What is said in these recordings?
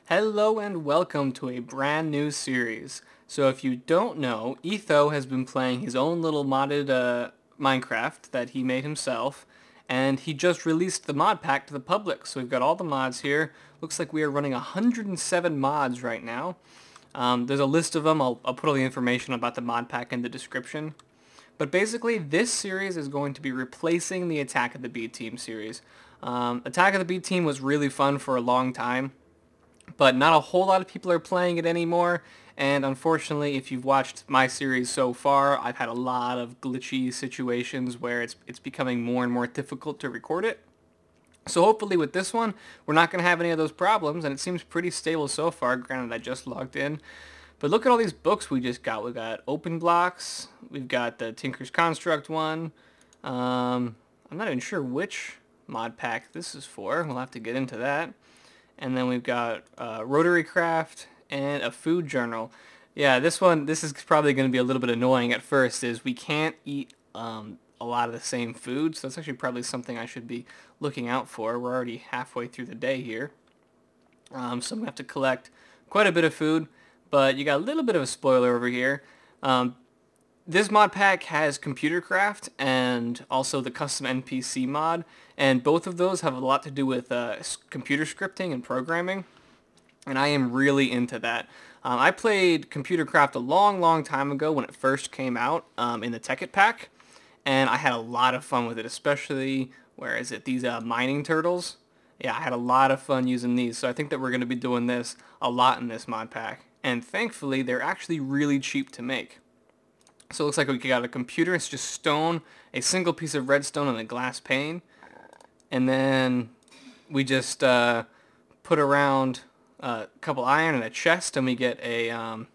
Hello and welcome to a brand new series. So if you don't know, Etho has been playing his own little modded Minecraft that he made himself, and he just released the mod pack to the public. So we've got all the mods here. Looks like we are running 107 mods right now. There's a list of them. I'll put all the information about the mod pack in the description. But basically, this series is going to be replacing the Attack of the B Team series. Attack of the B Team was really fun for a long time, but not a whole lot of people are playing it anymore. And unfortunately, if you've watched my series so far, I've had a lot of glitchy situations where it's becoming more and more difficult to record it. So hopefully with this one, we're not going to have any of those problems, and it seems pretty stable so far. Granted, I just logged in. But look at all these books we just got. We've got Open Blocks. We've got the Tinker's Construct one. I'm not even sure which mod pack this is for. We'll have to get into that. And then we've got Rotary Craft and a food journal. Yeah, this is probably going to be a little bit annoying at first, is we can't eat a lot of the same food. So that's actually probably something I should be looking out for. We're already halfway through the day here. So I'm going to have to collect quite a bit of food. But you got a little bit of a spoiler over here. This mod pack has ComputerCraft and also the CustomNpc mod, and both of those have a lot to do with computer scripting and programming, and I am really into that. I played ComputerCraft a long time ago when it first came out in the Tekkit pack, and I had a lot of fun with it, especially, where is it, these mining turtles? Yeah, I had a lot of fun using these, so I think that we're going to be doing this a lot in this mod pack. And thankfully, they're actually really cheap to make. So it looks like we got a computer. It's just stone, a single piece of redstone and a glass pane. And then we just put around a couple iron and a chest, and we get a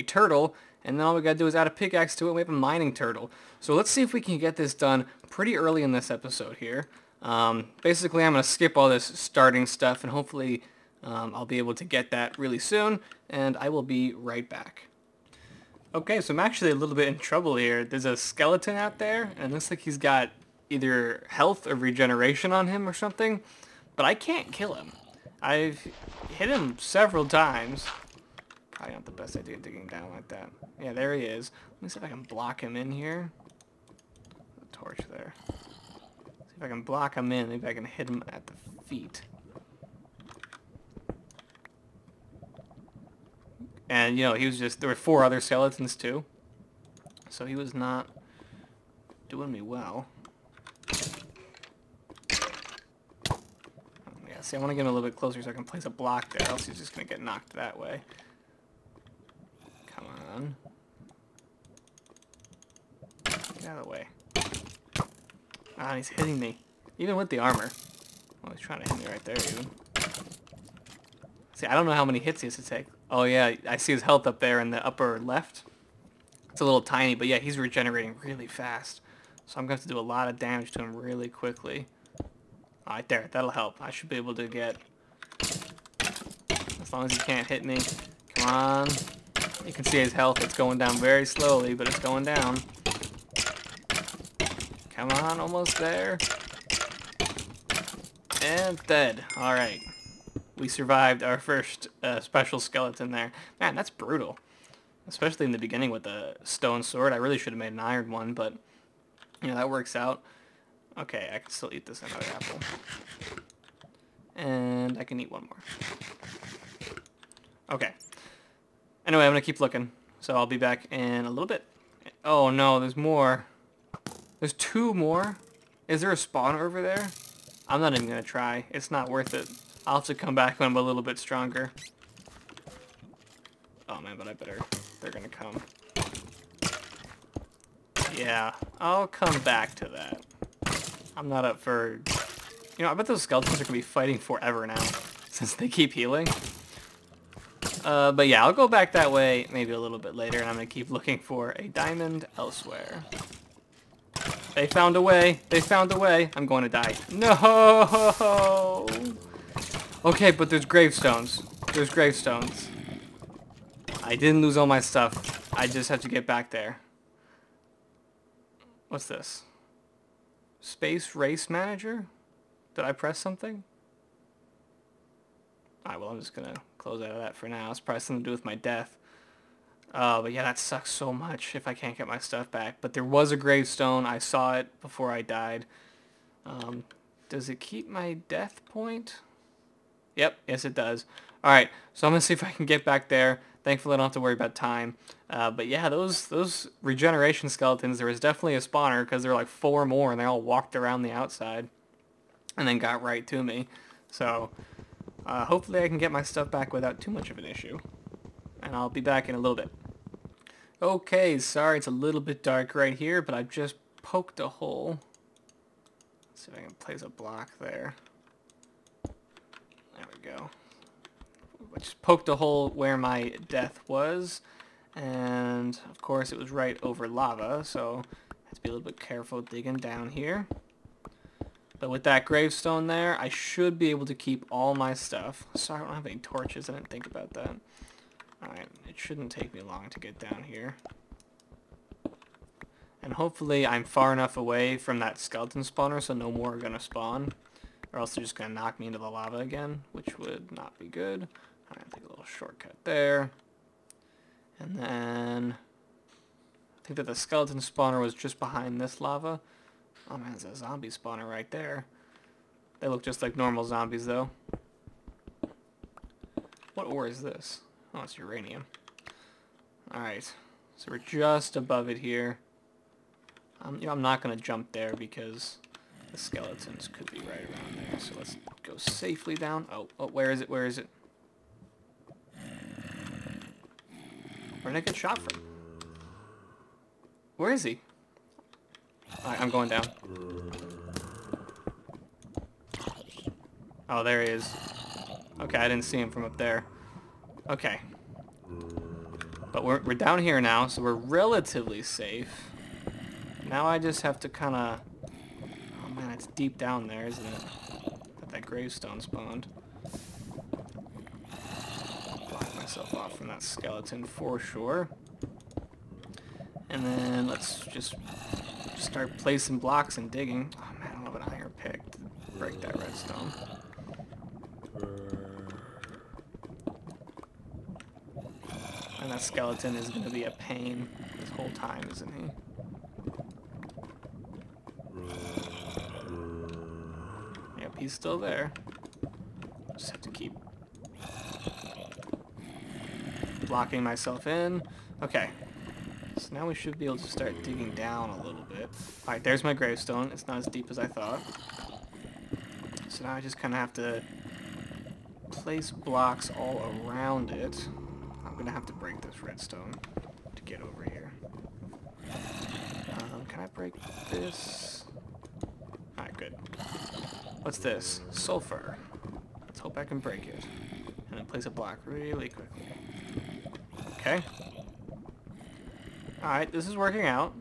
turtle. And then all we got to do is add a pickaxe to it, and we have a mining turtle. So let's see if we can get this done pretty early in this episode here. Basically, I'm going to skip all this starting stuff, and hopefully I'll be able to get that really soon, and I will be right back. Okay, so I'm actually a little bit in trouble here. There's a skeleton out there, and it looks like he's got either health or regeneration on him or something, but I can't kill him. I've hit him several times. Probably not the best idea digging down like that. Yeah, there he is. Let me see if I can block him in here. The torch there. See if I can block him in. Maybe I can hit him at the feet. And, you know, there were 4 other skeletons, too. So he was not doing me well. Yeah, see, I want to get him a little bit closer so I can place a block there, else he's just going to get knocked that way. Come on. Get out of the way. Ah, he's hitting me. Even with the armor. Oh, he's trying to hit me right there, even. See, I don't know how many hits he has to take. Oh yeah, I see his health up there in the upper left. It's a little tiny, but yeah, he's regenerating really fast. So I'm going to have to do a lot of damage to him really quickly. Alright, there, that'll help. I should be able to get... As long as he can't hit me. Come on. You can see his health, it's going down very slowly, but it's going down. Come on, almost there. And dead. Alright. We survived our first special skeleton there. Man, that's brutal. Especially in the beginning with the stone sword. I really should have made an iron one, but, you know, that works out. Okay, I can still eat this another apple. And I can eat one more. Okay. Anyway, I'm going to keep looking. So I'll be back in a little bit. Oh, no, there's more. There's 2 more? Is there a spawner over there? I'm not even going to try. It's not worth it. I'll have to come back when I'm a little bit stronger. Oh man, but I better... They're gonna come. Yeah, I'll come back to that. I'm not up for... You know, I bet those skeletons are gonna be fighting forever now, since they keep healing. But yeah, I'll go back that way maybe a little bit later, and I'm gonna keep looking for a diamond elsewhere. They found a way! They found a way! I'm going to die. No! Okay, but there's gravestones. There's gravestones. I didn't lose all my stuff. I just have to get back there. What's this? Space Race Manager? Did I press something? Alright, well, I'm just gonna close out of that for now. It's probably something to do with my death. But yeah, that sucks so much if I can't get my stuff back. But there was a gravestone. I saw it before I died. Does it keep my death point? Yep, yes it does. Alright, so I'm gonna see if I can get back there. Thankfully I don't have to worry about time. But yeah, those regeneration skeletons, there was definitely a spawner because there were like 4 more and they all walked around the outside and then got right to me. So hopefully I can get my stuff back without too much of an issue. And I'll be back in a little bit. Okay, sorry it's a little bit dark right here, but I've just poked a hole. Let's see if I can place a block there. There we go. I just poked a hole where my death was, and of course it was right over lava, so I have to be a little bit careful digging down here. But with that gravestone there, I should be able to keep all my stuff. Sorry, I don't have any torches. I didn't think about that. Alright, it shouldn't take me long to get down here. And hopefully I'm far enough away from that skeleton spawner so no more are going to spawn. Or else they're just going to knock me into the lava again, which would not be good. Alright, take a little shortcut there. And then I think that the skeleton spawner was just behind this lava. Oh man, there's a zombie spawner right there. They look just like normal zombies though. What ore is this? Oh, it's uranium. Alright, so we're just above it here. You know, I'm not going to jump there because the skeletons could be right around there. So let's go safely down. Oh, where is it? Where is it? Where did I get shot from? Where is he? Alright, I'm going down. Oh, there he is. Okay, I didn't see him from up there. Okay. But we're down here now, so we're relatively safe. Now I just have to kind of... Oh man, it's deep down there, isn't it? That gravestone spawned. Block myself off from that skeleton for sure. And then let's just start placing blocks and digging. Oh man, I don't have an iron pick to break that redstone. And that skeleton is going to be a pain this whole time, isn't he? Yep, he's still there. Just have to keep blocking myself in. Okay. So now we should be able to start digging down a little bit. Alright, there's my gravestone. It's not as deep as I thought. So now I just kind of have to place blocks all around it. I'm going to have to break this redstone to get over here. Can I break this? Alright, good. What's this? Sulfur. Let's hope I can break it. And then place a block really quickly. Okay. Alright, this is working out.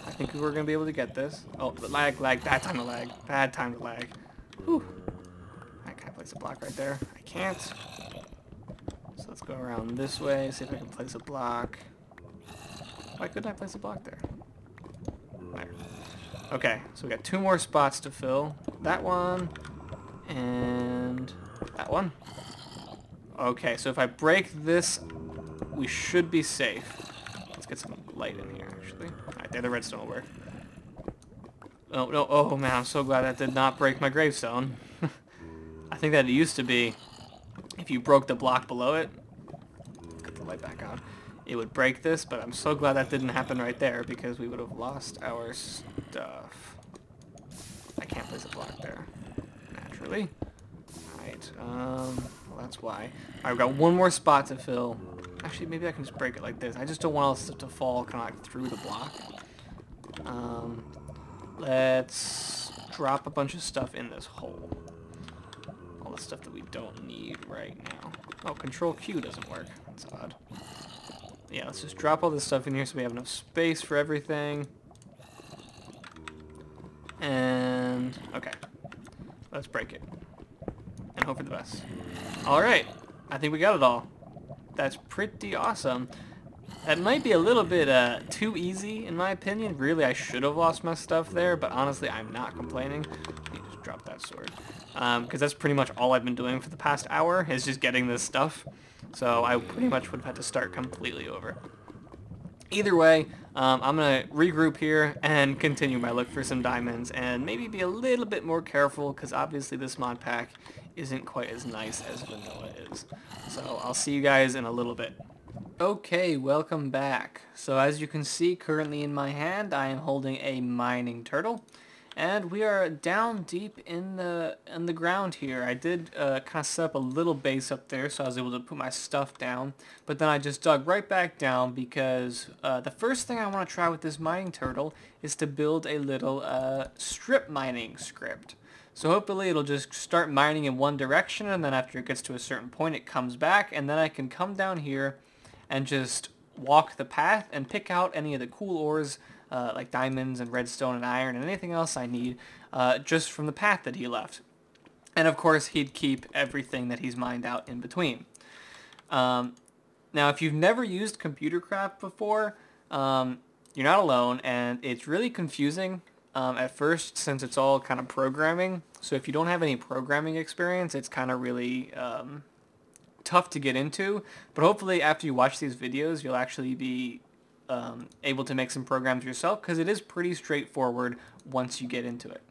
I think we're going to be able to get this. Oh, lag, bad time to lag. Bad time to lag. Whew. Alright, can I place a block right there? I can't. So let's go around this way, see if I can place a block. Why couldn't I place a block there? There. Okay, so we got 2 more spots to fill. That one, and that one. Okay, so if I break this, we should be safe. Let's get some light in here, actually. Alright, there, the redstone will work. Oh, no, oh man, I'm so glad that did not break my gravestone. I think that it used to be, if you broke the block below it, get the light back on, it would break this, but I'm so glad that didn't happen right there because we would have lost our stuff. I can't place a block there, naturally. Alright, well that's why. Alright, we've got 1 more spot to fill. Actually, maybe I can just break it like this. I just don't want all this stuff to fall kind of like through the block. Let's drop a bunch of stuff in this hole. All the stuff that we don't need right now. Oh, Control Q doesn't work. That's odd. Yeah, let's just drop all this stuff in here so we have enough space for everything. And, okay. Let's break it. And hope for the best. Alright, I think we got it all. That's pretty awesome. That might be a little bit too easy, in my opinion. Really, I should have lost my stuff there, but honestly, I'm not complaining. Let me just drop drop that sword. Because that's pretty much all I've been doing for the past hour, is just getting this stuff. So I pretty much would have had to start completely over. Either way, I'm going to regroup here and continue my look for some diamonds, and maybe be a little bit more careful, because obviously this mod pack isn't quite as nice as vanilla is. So I'll see you guys in a little bit. Okay, welcome back. So as you can see currently in my hand, I am holding a mining turtle. And we are down deep in the ground here. I did kind of set up a little base up there so I was able to put my stuff down. But then I just dug right back down because the first thing I want to try with this mining turtle is to build a little strip mining script. So hopefully it'll just start mining in one direction, and then after it gets to a certain point it comes back, and then I can come down here and just walk the path and pick out any of the cool ores like diamonds and redstone and iron and anything else I need just from the path that he left. And of course he'd keep everything that he's mined out in between. Now if you've never used ComputerCraft before, you're not alone, and it's really confusing at first since it's all kind of programming. So if you don't have any programming experience, it's kind of really tough to get into. But hopefully after you watch these videos you'll actually be able to make some programs yourself, because it is pretty straightforward once you get into it.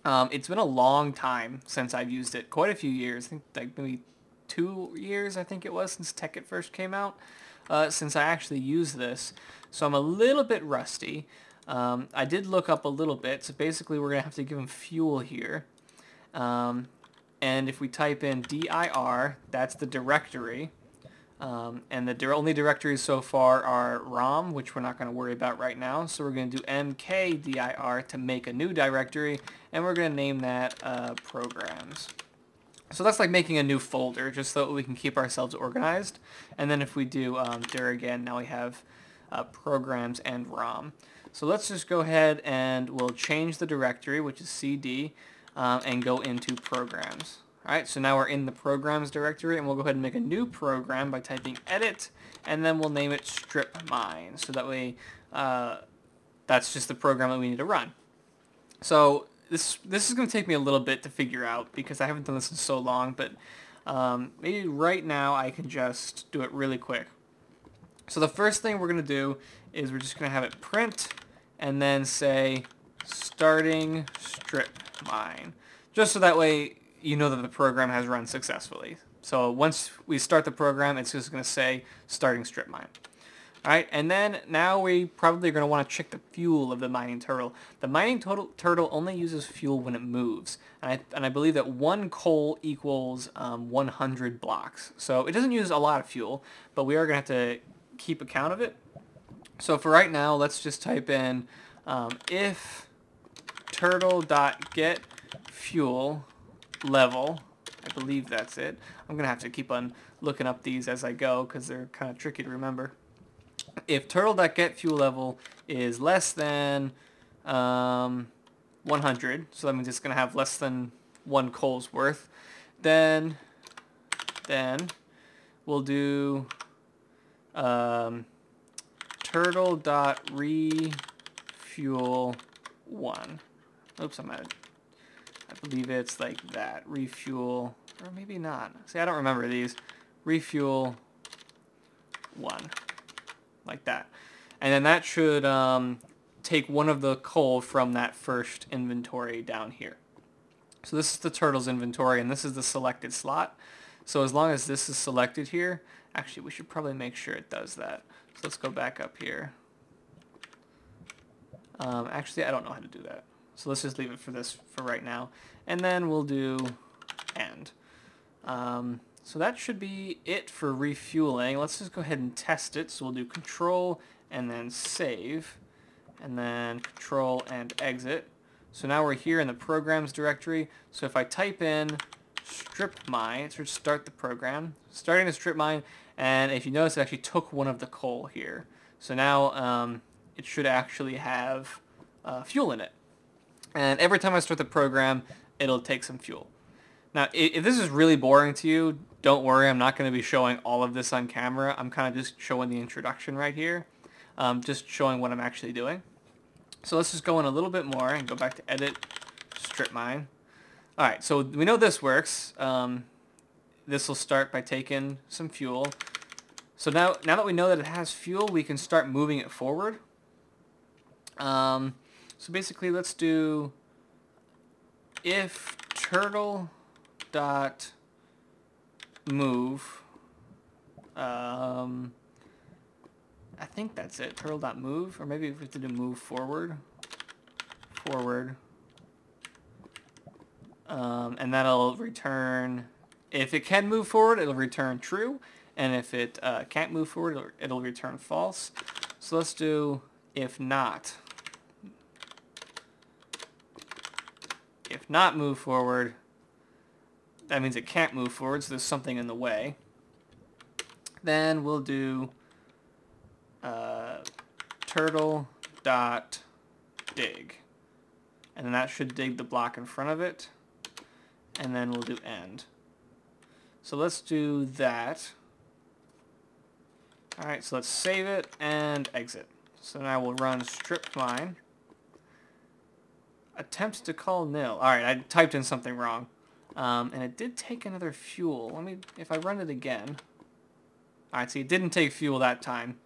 It's been a long time since I've used it, quite a few years, I think like maybe 2 years I think it was since TechIt first came out, since I actually used this. So I'm a little bit rusty. I did look up a little bit, so basically we're going to have to give him fuel here. And if we type in dir, that's the directory. And the only directories so far are ROM, which we're not going to worry about right now. So we're going to do mkdir to make a new directory, and we're going to name that programs. So that's like making a new folder, just so that we can keep ourselves organized. And then if we do dir again, now we have programs and ROM. So let's just go ahead and we'll change the directory, which is cd, and go into programs. Alright, so now we're in the programs directory, and we'll go ahead and make a new program by typing edit, and then we'll name it strip mine. So that way, that's just the program that we need to run. So this is going to take me a little bit to figure out, because I haven't done this in so long, but maybe right now I can just do it really quick. So the first thing we're going to do is we're just going to have it print, and then say starting strip mine. Just so that way you know that the program has run successfully. So once we start the program, it's just going to say starting strip mine. Alright, and then now we probably are going to want to check the fuel of the mining turtle. The mining turtle only uses fuel when it moves. And I believe that 1 coal equals 100 blocks. So it doesn't use a lot of fuel, but we are going to have to keep account of it. So for right now, let's just type in if turtle.get fuel level, I believe that's it. I'm going to have to keep on looking up these as I go because they're kind of tricky to remember. If turtle.get fuel level is less than 100, so that means it's going to have less than 1 coal's worth, then we'll do turtle.refuel 1. Oops, I believe it's like that. Refuel, or maybe not. See, I don't remember these. Refuel 1. Like that. And then that should take 1 of the coal from that first inventory down here. So this is the turtle's inventory, and this is the selected slot. So as long as this is selected here, actually we should probably make sure it does that. So let's go back up here. Actually, I don't know how to do that. So let's just leave it for right now. And then we'll do end. So that should be it for refueling. Let's just go ahead and test it. So we'll do control and then save. And then control and exit. So now we're here in the programs directory. So if I type in strip mine, it should start the program. Starting the strip mine. And if you notice, it actually took 1 of the coal here. So now it should actually have fuel in it. And every time I start the program, it'll take some fuel. Now, if this is really boring to you, don't worry. I'm not going to be showing all of this on camera. I'm kind of just showing the introduction right here. Just showing what I'm actually doing. So let's just go in a little bit more and go back to edit, strip mine. Alright, so we know this works. This will start by taking some fuel. So now that we know that it has fuel, we can start moving it forward. So basically, let's do if turtle dot move. I think that's it. Turtle dot move, or maybe we have to do move forward. And that'll return. If it can move forward, it'll return true. And if it can't move forward, it'll return false. So let's do if not. If not move forward, that means it can't move forward, so there's something in the way. Then we'll do turtle dot dig. And then that should dig the block in front of it. And then we'll do end. So let's do that. Alright, so let's save it and exit. So now we'll run strip mine. Attempts to call nil. Alright, I typed in something wrong. And it did take another fuel. Let me, if I run it again. Alright, see, it didn't take fuel that time.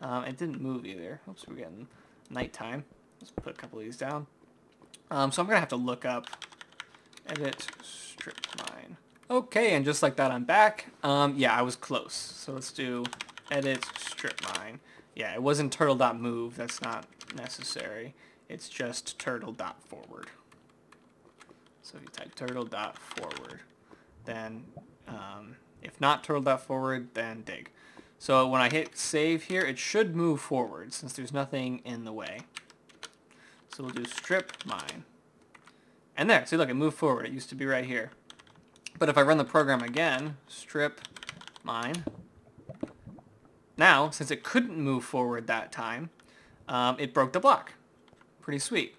It didn't move either. Oops, we're getting nighttime. Let's put a couple of these down. So I'm going to have to look up edit strip mine. Okay, and just like that, I'm back. Yeah, I was close. So let's do edit strip mine. Yeah, it wasn't turtle.move. That's not necessary. It's just turtle.forward. So if you type turtle.forward, then if not turtle.forward, then dig. So when I hit save here, it should move forward since there's nothing in the way. So we'll do strip mine. And there, see, look, it moved forward. It used to be right here. But if I run the program again, strip mine. Now, since it couldn't move forward that time, it broke the block. Pretty sweet.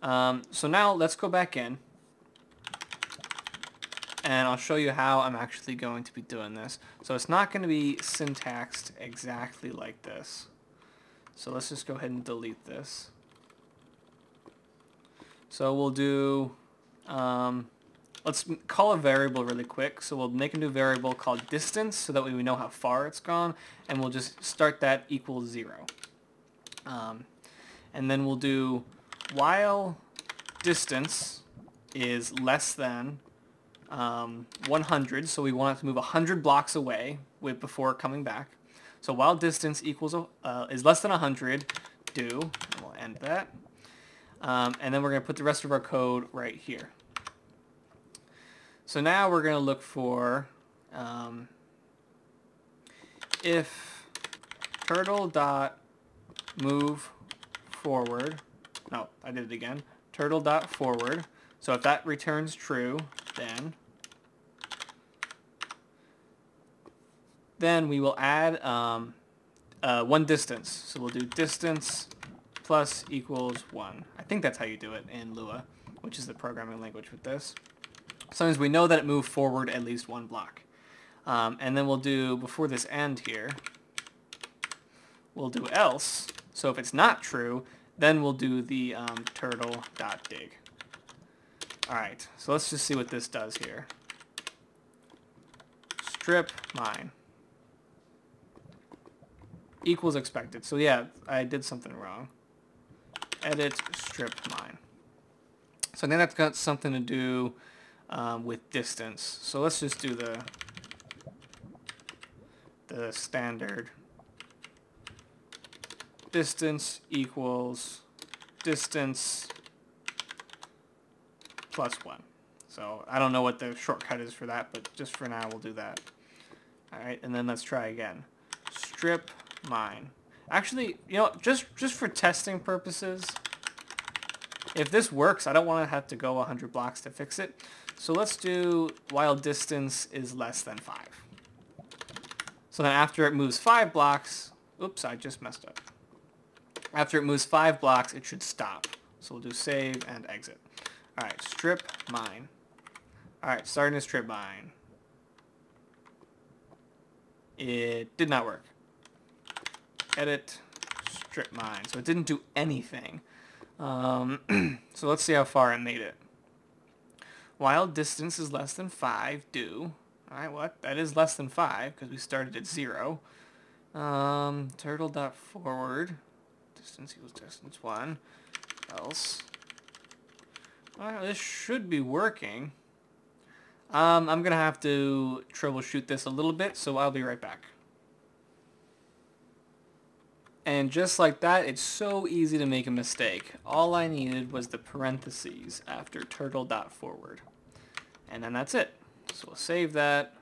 So now let's go back in. And I'll show you how I'm actually going to be doing this. So it's not going to be syntaxed exactly like this. So let's just go ahead and delete this. So we'll do, let's call a variable really quick. So we'll make a new variable called distance so that way we know how far it's gone. And we'll just start that equals 0. And then we'll do while distance is less than 100. So we want it to move 100 blocks away before coming back. So while distance equals is less than 100, do, and we'll end that. And then we're going to put the rest of our code right here. So now we're going to look for if turtle dot move forward. No, I did it again. Turtle dot forward. So if that returns true, then we will add one distance. So we'll do distance plus equals 1. I think that's how you do it in Lua, which is the programming language with this. So that means we know that it moved forward at least 1 block. And then we'll do, before this end here, we'll do else. So if it's not true, then we'll do the turtle.dig. Alright, so let's just see what this does here. Strip mine. Equals expected. So yeah, I did something wrong. Edit strip mine. So then that's got something to do with distance. So let's just do the standard. Distance equals distance plus 1. So I don't know what the shortcut is for that, but just for now we'll do that. Alright, and then let's try again. Strip mine. Actually, you know, just for testing purposes, if this works, I don't want to have to go 100 blocks to fix it. So let's do while distance is less than 5. So then after it moves 5 blocks, oops, I just messed up. After it moves 5 blocks, it should stop. So we'll do save and exit. Alright, strip mine. Alright, starting to strip mine. It did not work. Edit strip mine. So it didn't do anything. So let's see how far it made it. While distance is less than 5, do. Alright, what? That is less than 5, because we started at 0. Turtle.forward. Distance equals distance 1. Else. Alright, this should be working. I'm going to have to troubleshoot this a little bit, so I'll be right back. And just like that, it's so easy to make a mistake. All I needed was the parentheses after turtle.forward. And then that's it. So we'll save that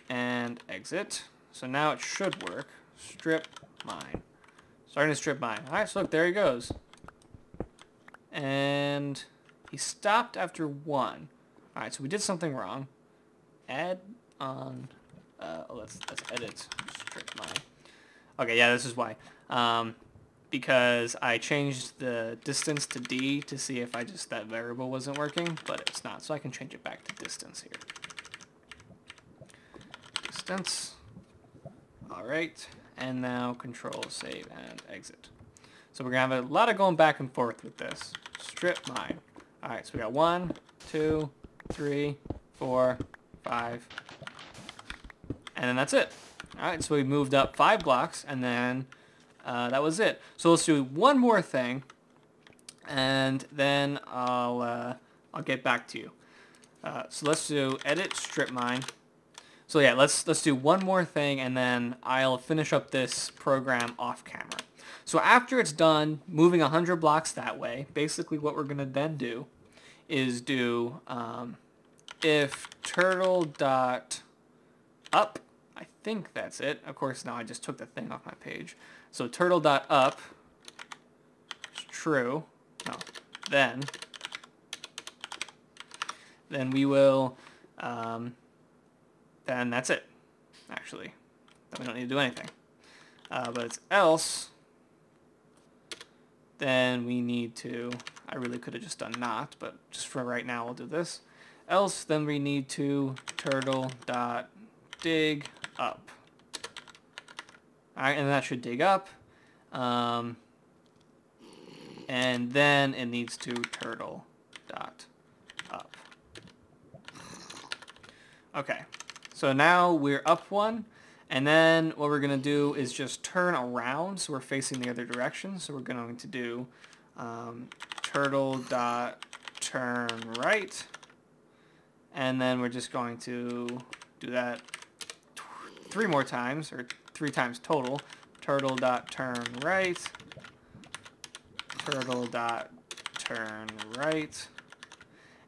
and exit. So now it should work. Strip mine. Starting to strip mine. Alright, so look, there he goes. And he stopped after 1. Alright, so we did something wrong. Add on... let's edit strip mine. Okay, yeah, this is why. Because I changed the distance to D to see if that variable wasn't working, but it's not. So I can change it back to distance here. Distance. Alright, and now control, save, and exit. So we're going to have a lot of going back and forth with this. Strip mine. Alright, so we got 1, 2, 3, 4, 5, and then that's it. Alright, so we moved up 5 blocks, and then that was it. So let's do one more thing, and then I'll get back to you. So let's do edit strip mine. So yeah, let's do one more thing, and then I'll finish up this program off camera. So after it's done moving 100 blocks that way, basically what we're gonna then do is do if turtle.up. I think that's it. Of course, now I just took the thing off my page. So turtle.up is true. No, then we will, then that's it, actually. Then we don't need to do anything. But it's else, then we need to, I really could have just done not, but just for right now, we'll do this. Else, then we need to turtle.dig up. Alright, and that should dig up. And then it needs to turtle.up. Okay, so now we're up 1. And then what we're going to do is just turn around so we're facing the other direction. So we're going to do turtle.turn right. And then we're just going to do that 3 more times, or 3 times total. Turtle.turn right. Turtle.turn right.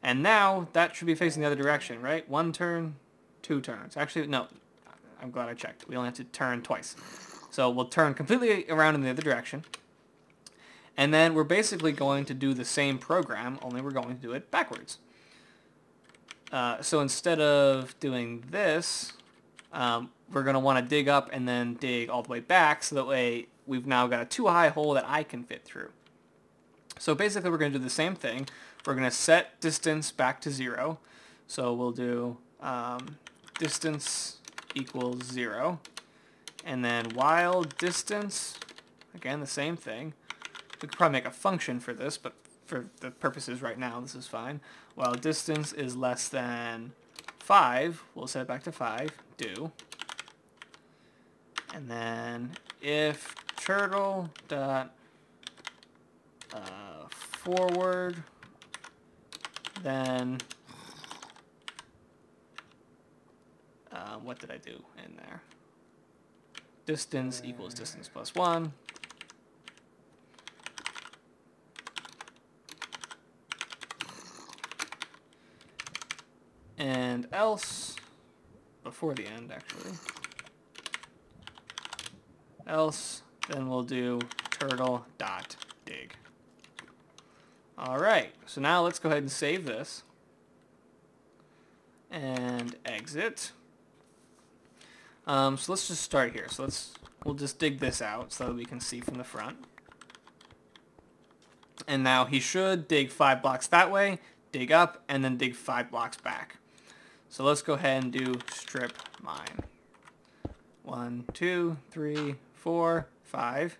And now that should be facing the other direction, right? 1 turn, 2 turns. Actually, no. I'm glad I checked. We only have to turn twice. So we'll turn completely around in the other direction. And then we're basically going to do the same program, only we're going to do it backwards. So instead of doing this, we're going to want to dig up and then dig all the way back, so that way we've now got a too high hole that I can fit through. So basically we're going to do the same thing. We're going to set distance back to 0. So we'll do distance equals 0. And then while distance, again the same thing. We could probably make a function for this, but for the purposes right now this is fine. While distance is less than 5, we'll set it back to 5, do. And then if turtle dot forward, then what did I do in there? Distance equals distance plus 1. And else, before the end actually, else, then we'll do turtle.dig. Alright, so now let's go ahead and save this. And exit. So let's just start here. So we'll just dig this out so that we can see from the front. And now he should dig 5 blocks that way, dig up, and then dig 5 blocks back. So let's go ahead and do strip mine. 1, 2, 3, 4, 5.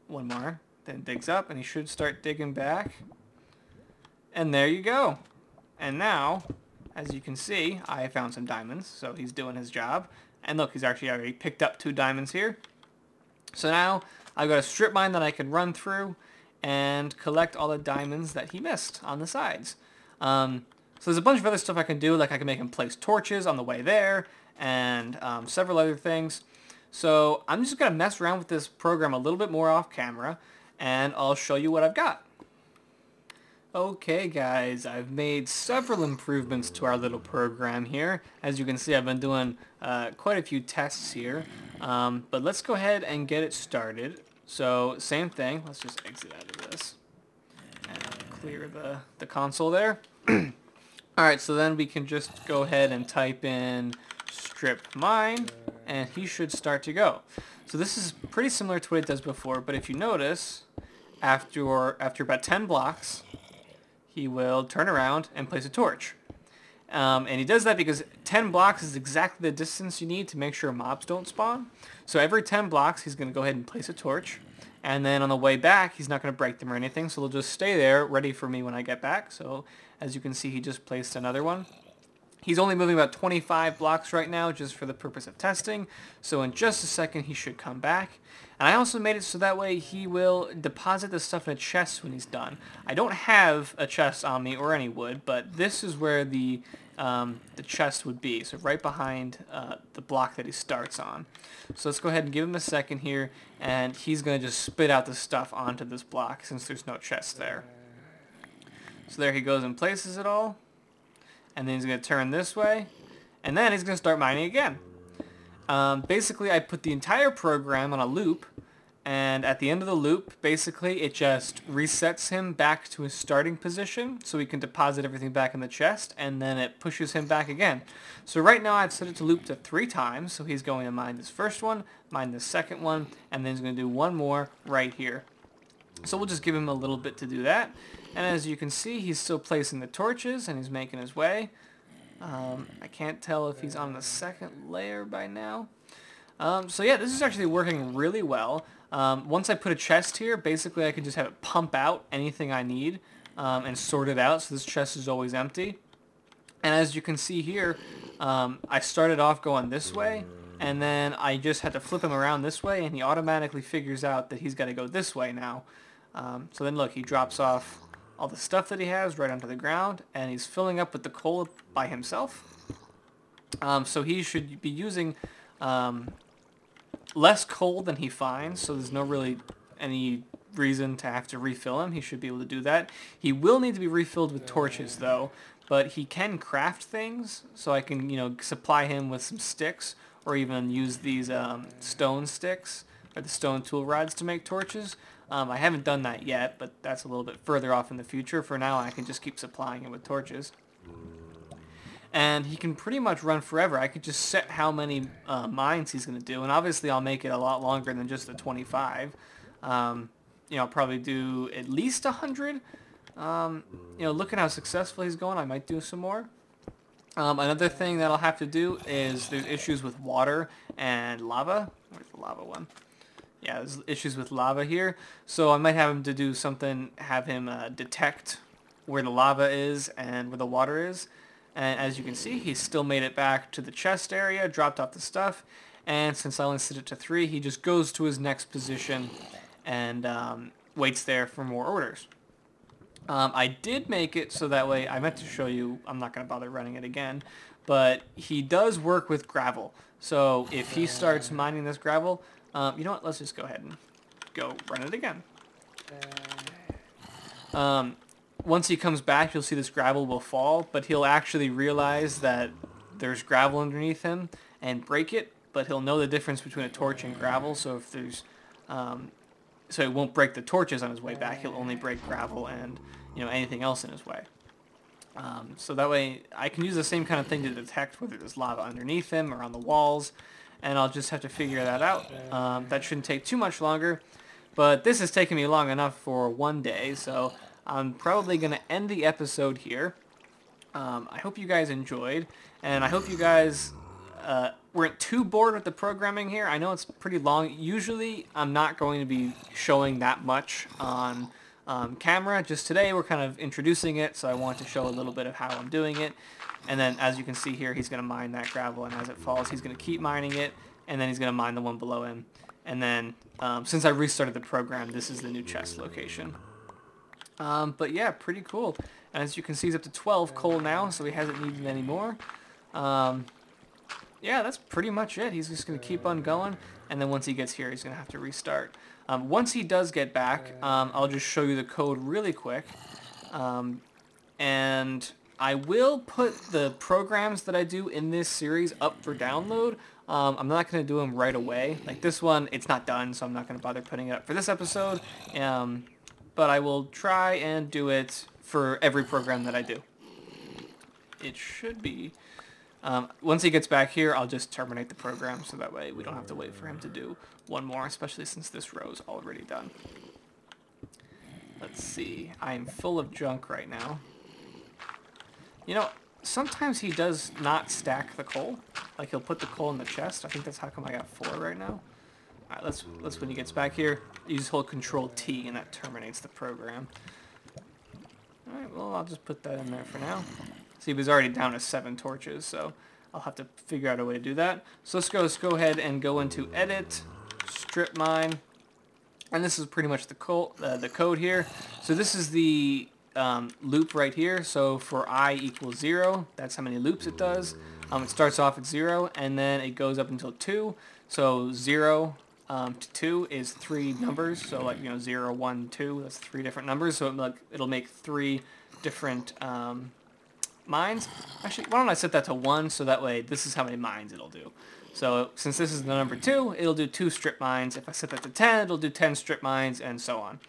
One more. Then digs up, and he should start digging back. And there you go. And now, as you can see, I found some diamonds, so he's doing his job. And look, he's actually already picked up 2 diamonds here. So now I've got a strip mine that I can run through and collect all the diamonds that he missed on the sides. So there's a bunch of other stuff I can do, like I can make him place torches on the way there, and several other things. So I'm just going to mess around with this program a little bit more off camera, and I'll show you what I've got. Okay guys, I've made several improvements to our little program here. As you can see, I've been doing quite a few tests here, but let's go ahead and get it started. So same thing, let's just exit out of this and clear the console there. Alright, so then we can just go ahead and type in strip mine, and he should start to go. So this is pretty similar to what it does before, but if you notice, after about 10 blocks, he will turn around and place a torch. And he does that because 10 blocks is exactly the distance you need to make sure mobs don't spawn. So every 10 blocks, he's going to go ahead and place a torch. And then on the way back, he's not going to break them or anything, so they'll just stay there ready for me when I get back. So as you can see, he just placed another one. He's only moving about 25 blocks right now just for the purpose of testing. So in just a second, he should come back. And I also made it so that way he will deposit the stuff in a chest when he's done. I don't have a chest on me or any wood, but this is where the chest would be. So right behind the block that he starts on. So let's go ahead and give him a second here, and he's going to just spit out the stuff onto this block since there's no chest there. So there he goes and places it all. And then he's going to turn this way, and then he's going to start mining again. Basically, I put the entire program on a loop, and at the end of the loop, basically, it just resets him back to his starting position, so he can deposit everything back in the chest, and then it pushes him back again. So right now, I've set it to loop to 3 times, so he's going to mine this first one, mine this second one, and then he's going to do one more right here. So we'll just give him a little bit to do that. And as you can see, he's still placing the torches, and he's making his way. I can't tell if he's on the second layer by now. So yeah, this is actually working really well. Once I put a chest here, basically I can just have it pump out anything I need and sort it out, so this chest is always empty. And as you can see here, I started off going this way, and then I just had to flip him around this way, and he automatically figures out that he's got to go this way now. So then look, he drops off all the stuff that he has right onto the ground, and he's filling up with the coal by himself. So he should be using less coal than he finds, so there's no really any reason to have to refill him. He should be able to do that. He will need to be refilled with torches though, but he can craft things, so I can, you know, supply him with some sticks, or even use these stone sticks or the stone tool rods to make torches. I haven't done that yet, but that's a little bit further off in the future. For now, I can just keep supplying him with torches. And he can pretty much run forever. I could just set how many mines he's going to do, and obviously I'll make it a lot longer than just the 25. You know, I'll probably do at least 100. You know, look at how successful he's going. I might do some more. Another thing that I'll have to do is there's issues with water and lava. Where's the lava one? Yeah, there's issues with lava here, so I might have him to do something, have him detect where the lava is and where the water is. And as you can see, he's still made it back to the chest area, dropped off the stuff, and since I only set it to 3, he just goes to his next position and waits there for more orders. I did make it so that way, I meant to show you, I'm not going to bother running it again, but he does work with gravel. So if he starts mining this gravel, you know what, let's just go ahead and go run it again. Once he comes back, you'll see this gravel will fall, but he'll actually realize that there's gravel underneath him and break it, but he'll know the difference between a torch and gravel, so if there's, so it won't break the torches on his way back, he'll only break gravel and, you know, anything else in his way. So that way, I can use the same kind of thing to detect whether there's lava underneath him or on the walls, and I'll just have to figure that out. That shouldn't take too much longer, but this has taken me long enough for one day, so I'm probably going to end the episode here. I hope you guys enjoyed, and I hope you guys weren't too bored with the programming here. I know it's pretty long. Usually, I'm not going to be showing that much on camera. Just today we're kind of introducing it, so I want to show a little bit of how I'm doing it. And then as you can see here, he's going to mine that gravel, and as it falls, he's going to keep mining it, and then he's going to mine the one below him. And then since I restarted the program, this is the new chest location. But yeah, pretty cool. And as you can see, he's up to 12 coal now, so he hasn't needed any more. Yeah, that's pretty much it. He's just going to keep on going, and then once he gets here, he's going to have to restart. Once he does get back, I'll just show you the code really quick. And I will put the programs that I do in this series up for download. I'm not going to do them right away. Like this one, it's not done, so I'm not going to bother putting it up for this episode. But I will try and do it for every program that I do. It should be... once he gets back here, I'll just terminate the program, so that way we don't have to wait for him to do one more, especially since this row is already done. Let's see. I am full of junk right now. You know, sometimes he does not stack the coal. Like, he'll put the coal in the chest. I think that's how come I got 4 right now. Alright, let's when he gets back here, you just hold Control-T, and that terminates the program. Alright, well, I'll just put that in there for now. See, he was already down to 7 torches, so I'll have to figure out a way to do that. So let's go ahead and go into Edit, Strip Mine, and this is pretty much the code here. So this is the loop right here. So for I equals 0, that's how many loops it does. It starts off at 0, and then it goes up until 2. So 0 to 2 is 3 numbers. So like, you know, 0, 1, 2, that's 3 different numbers. So it'll make 3 different mines. Actually, why don't I set that to 1, so that way this is how many mines it'll do. So since this is the number 2, it'll do 2 strip mines. If I set that to 10, it'll do 10 strip mines, and so on.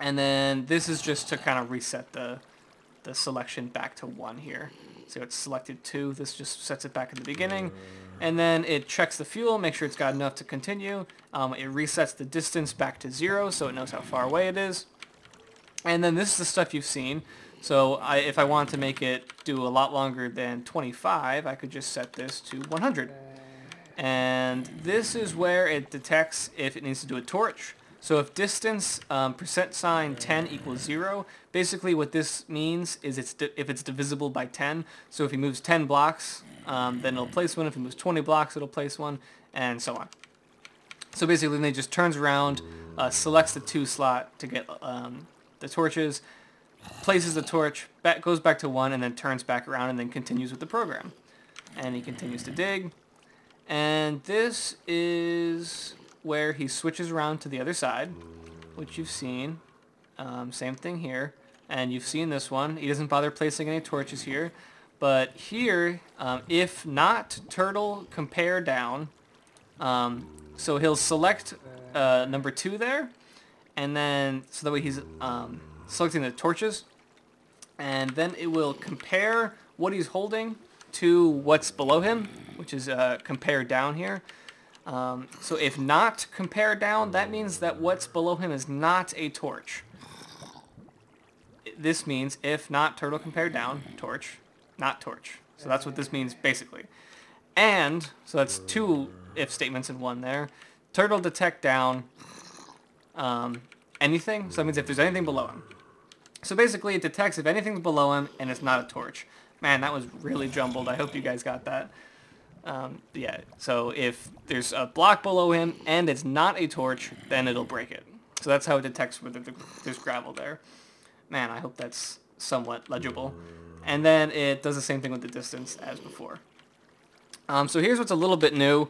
And then this is just to kind of reset the selection back to 1 here. So it's selected 2. This just sets it back at the beginning. And then it checks the fuel, make sure it's got enough to continue. It resets the distance back to 0, so it knows how far away it is. And then this is the stuff you've seen. So if I want to make it do a lot longer than 25, I could just set this to 100. And this is where it detects if it needs to do a torch. So if distance %10 equals 0, basically what this means is if it's divisible by 10. So if he moves 10 blocks, then it'll place one. If he moves 20 blocks, it'll place one, and so on. So basically, then he just turns around, selects the 2 slot to get the torches, places the torch, goes back to 1, and then turns back around, and then continues with the program. And he continues to dig. And this is where he switches around to the other side, which you've seen. Same thing here. And you've seen this one. He doesn't bother placing any torches here. But here, if not turtle, compare down. So he'll select number 2 there. And then, so that way he's selecting the torches. And then it will compare what he's holding to what's below him, which is compare down here. So if not compare down, that means that what's below him is not a torch. This means if not turtle compare down, torch, not torch. So that's what this means basically. And, so that's 2 if statements in 1 there. Turtle detect down anything, so that means if there's anything below him. So basically it detects if anything's below him and it's not a torch. Man, that was really jumbled. I hope you guys got that. Yeah, so if there's a block below him and it's not a torch, then it'll break it. So that's how it detects whether there's gravel there. Man, I hope that's somewhat legible. And then it does the same thing with the distance as before. So here's what's a little bit new.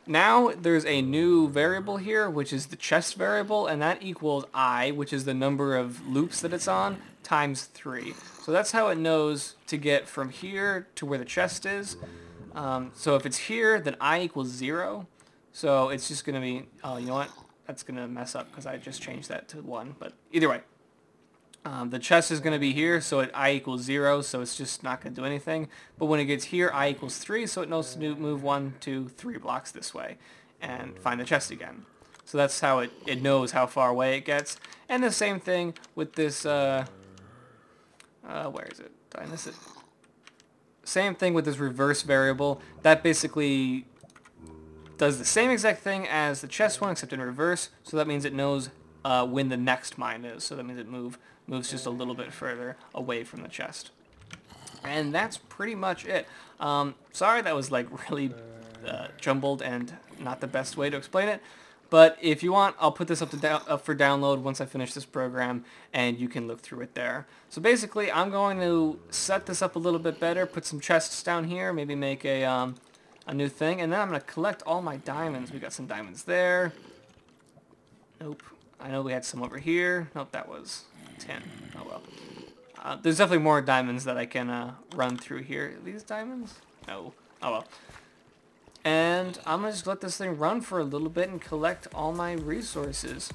Now there's a new variable here, which is the chest variable, and that equals I, which is the number of loops that it's on, times 3. So that's how it knows to get from here to where the chest is. So if it's here, then I equals 0. So it's just going to be, oh, you know what? That's going to mess up because I just changed that to 1. But either way, the chest is going to be here, so I equals 0, so it's just not going to do anything. But when it gets here, I equals 3, so it knows to move 1, 2, 3 blocks this way and find the chest again. So that's how it knows how far away it gets. And the same thing with this, where is it? Did I miss it? Same thing with this reverse variable. That basically does the same exact thing as the chest one, except in reverse. So that means it knows when the next mine is. So that means it moves just a little bit further away from the chest. And that's pretty much it. Sorry that was like really jumbled and not the best way to explain it. But if you want, I'll put this up for download once I finish this program, and you can look through it there. So basically, I'm going to set this up a little bit better, put some chests down here, maybe make a new thing, and then I'm going to collect all my diamonds. We got some diamonds there. Nope. I know we had some over here. Nope, that was 10. Oh well. There's definitely more diamonds that I can run through here. Are these diamonds? No. Oh well. And I'm going to just let this thing run for a little bit and collect all my resources.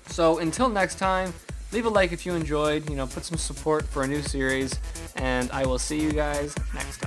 So until next time, leave a like if you enjoyed, put some support for a new series, and I will see you guys next time.